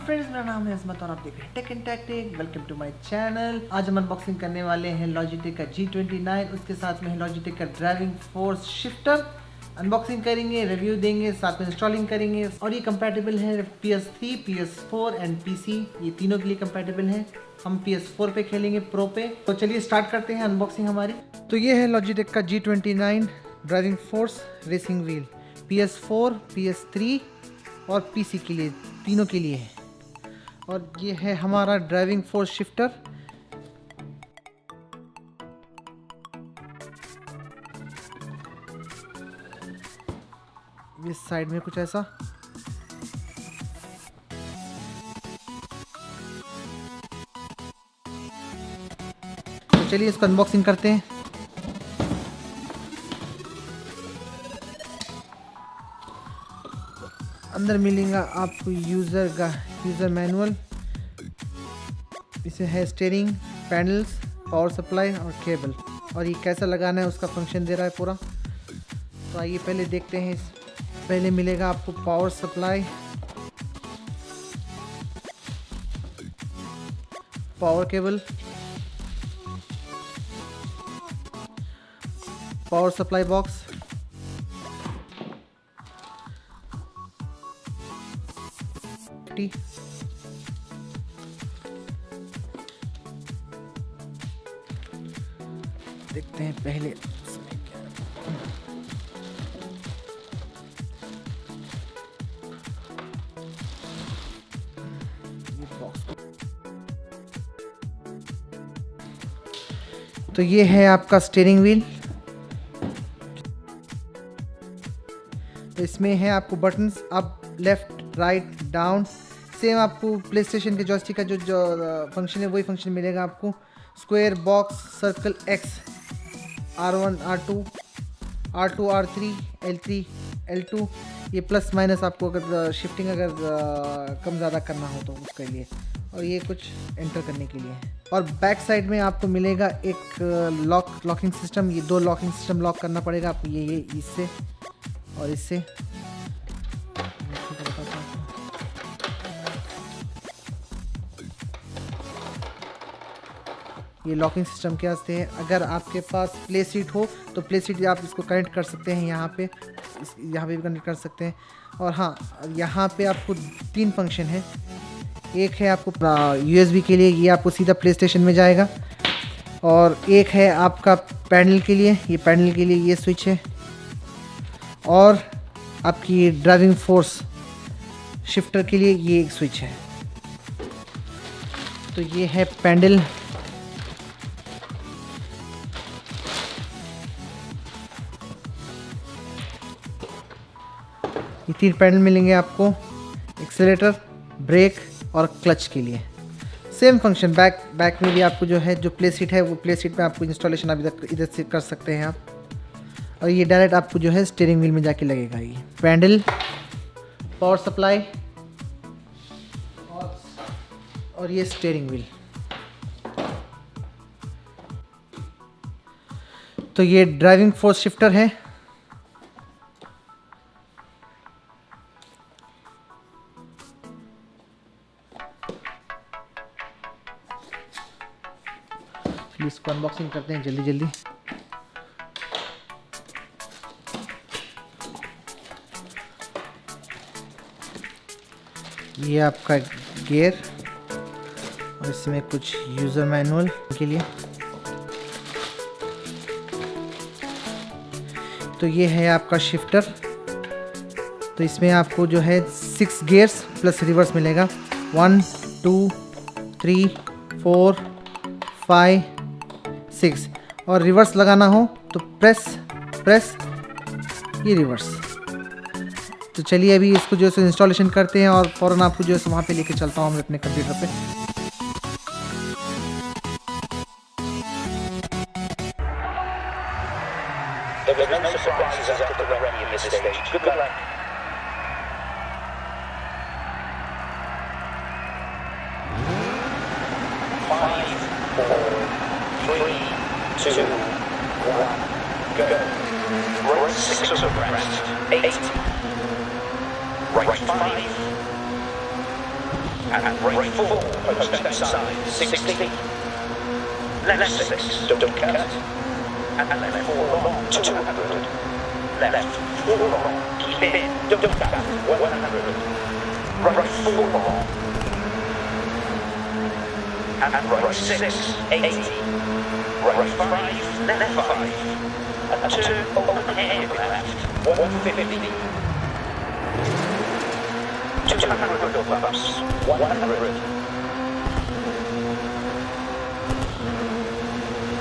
Friends, मेरा नाम है अजमत और आप देख रहे हैं tech and tactic. Welcome to my channel. आज हम अनबॉक्सिंग करने वाले हैं लॉजिटेक का G29, उसके साथ में है लॉजिटेक का ड्राइविंग फोर्स शिफ्टर। अनबॉक्सिंग करेंगे, रिव्यू देंगे, साथ में इंस्टॉलिंग करेंगे। और ये कंपैटिबल है PS3, PS4 एंड PC, ये तीनों के लिए कंपैटिबल है। हम PS4 पे खेलेंगे, प्रो पे। तो चलिए स्टार्ट करते हैं अनबॉक्सिंग हमारी। तो ये है लॉजिटेक का G29 driving force racing wheel, PS4, PS3 और PC के लिए, तीनों के लिए है। और ये है हमारा ड्राइविंग फोर्स शिफ्टर। इस साइड में कुछ ऐसा, तो चलिए इसको अनबॉक्सिंग करते हैं। अंदर मिलेगा आपको यूज़र मैनुअल। इसे है स्टीयरिंग, पैनल्स, पावर सप्लाई और केबल। और ये कैसा लगाना है उसका फंक्शन दे रहा है पूरा। तो आइए पहले देखते हैं। पहले मिलेगा आपको power supply, power cable, power supply box, देखते हैं पहले इसमें क्या है। ये बॉक्स, तो ये है आपका स्टीयरिंग व्हील। तो इसमें है आपको buttons up, left, right, down. Same आपको प्ले स्टेशन के जॉयस्टिक का जो फंक्शन है वही फंक्शन मिलेगा आपको। Square, box, circle, x, R1, R2, R2, R3, L3, L2। ये प्लस माइनस आपको अगर शिफ्टिंग अगर कम ज़्यादा करना हो तो उसके लिए। और ये कुछ एंटर करने के लिए है। और बैक साइड में आपको मिलेगा एक लॉकिंग सिस्टम। ये दो लॉकिंग सिस्टम लॉक करना पड़ेगा आपको, ये इससे और इससे। ये लॉकिंग सिस्टम के वास्ते है। अगर आपके पास प्ले सीट हो तो प्ले सीट आप इसको कनेक्ट कर सकते हैं यहाँ पे, यहाँ पे भी कनेक्ट कर सकते हैं। और हाँ, यहाँ पे आपको तीन फंक्शन है। एक है आपको USB के लिए, ये आपको सीधा प्ले स्टेशन में जाएगा। और एक है आपका पैनल के लिए, ये पैनल के लिए ये स्विच है। और आपकी ड्राइविंग फोर्स शिफ्टर के लिए ये एक स्विच है। तो ये है पैनल। ये तीन पैनल मिलेंगे आपको, एक्सेलेरेटर, ब्रेक और क्लच के लिए। सेम फंक्शन बैक में भी आपको जो है, जो प्ले सीट है वो प्ले सीट में आपको इंस्टॉलेशन आप इधर से कर सकते हैं आप। और ये डायरेक्ट आपको जो है स्टीयरिंग व्हील में जाके लगेगा। ये पैनल, पावर सप्लाई और ये स्टीयरिंग व्हील। तो ये ड्राइविंग फोर्स शिफ्टर है। इसको अनबॉक्सिंग करते हैं जल्दी जल्दी। ये आपका गियर और इसमें कुछ यूज़र मैनुअल के लिए। तो ये है आपका शिफ्टर। तो इसमें आपको जो है 6 गियर्स प्लस रिवर्स मिलेगा। 1, 2, 3, 4, 5, 6। और रिवर्स लगाना हो तो प्रेस ये रिवर्स। तो चलिए अभी इसको जो है इंस्टॉलेशन करते हैं और फ़ौरन आपको जो है वहाँ पे लेके चलता हूँ मैं अपने कंप्यूटर पे। Six abreast. 8. Right 5. and right 4, post outside, 60, left 6, don't cut, and left 4 long, 200, left 4 long, keep in, don't cut, 100, right 4 long, and right 6, 80, right 5, left 5, and turn open air left, 150, 200 bumps, 100,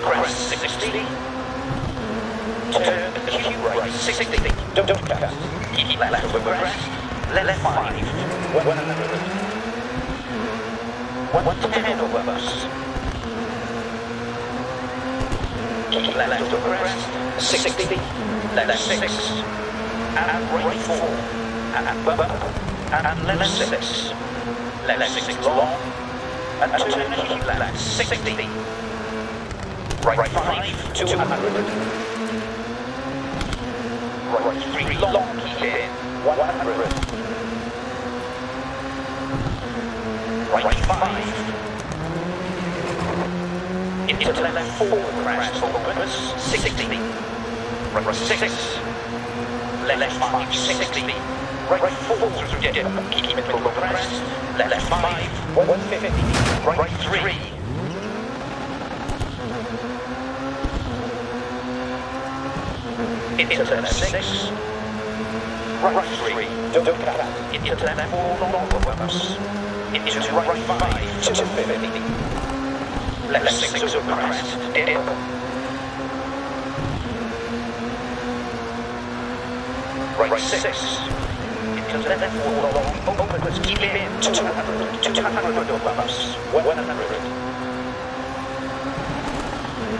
crest 60, turn keep right 60, don't cut, keep left over crest, left 5, 100, 110 over bus, keep left over crest, 60, left 6, and right 4, and bump, and left 6, left 6 long, and turn keep left 60, right 5, 200, right 3 long, keep in, 100, right 5, into left 4, crest opens, 60, right 6, left 5, 60, right 4 through dip, keep middle over crest, left 5, 150, right 3, into left 6, right 3, don't cut, into left 4 long bumps, into right 5, 250, left 6 over crest, dip, right 6, into left 4 long, opens, keep in, 200, 200 bumps, 100,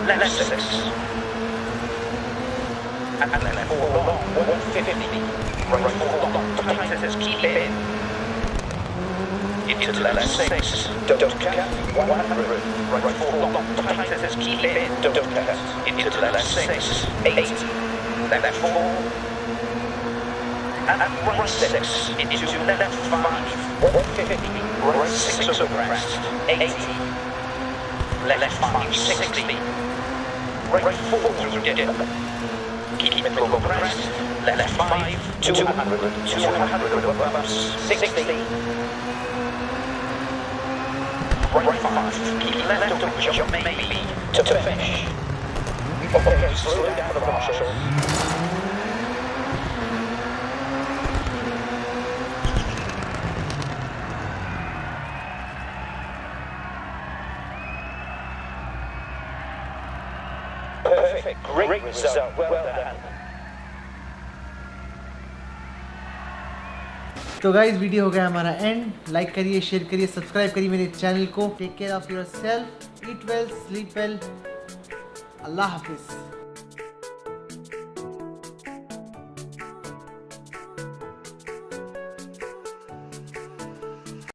left 6, and left 4 long, 150, right 4 long, tightness, keep in, into left 6, don't cut, 100, right 4 long, tightness, keep in, don't cut, into left 6, 80, left 4, and right 6, into left 5, 150, right 6 over crest, 80, left 5, 60, right 4 through dip, keep middle over crest, left 5, 200, 200 over bumps, 60, right 5, keep left over jump maybe, to finish, okay, slow down for the marshal. Perfect, great result, well done. तो guys video हो गया हमारा end. Like करिए, share करिए, subscribe करिए मेरे channel को. Take care of yourself, eat well, sleep well. अल्लाह हाफिज.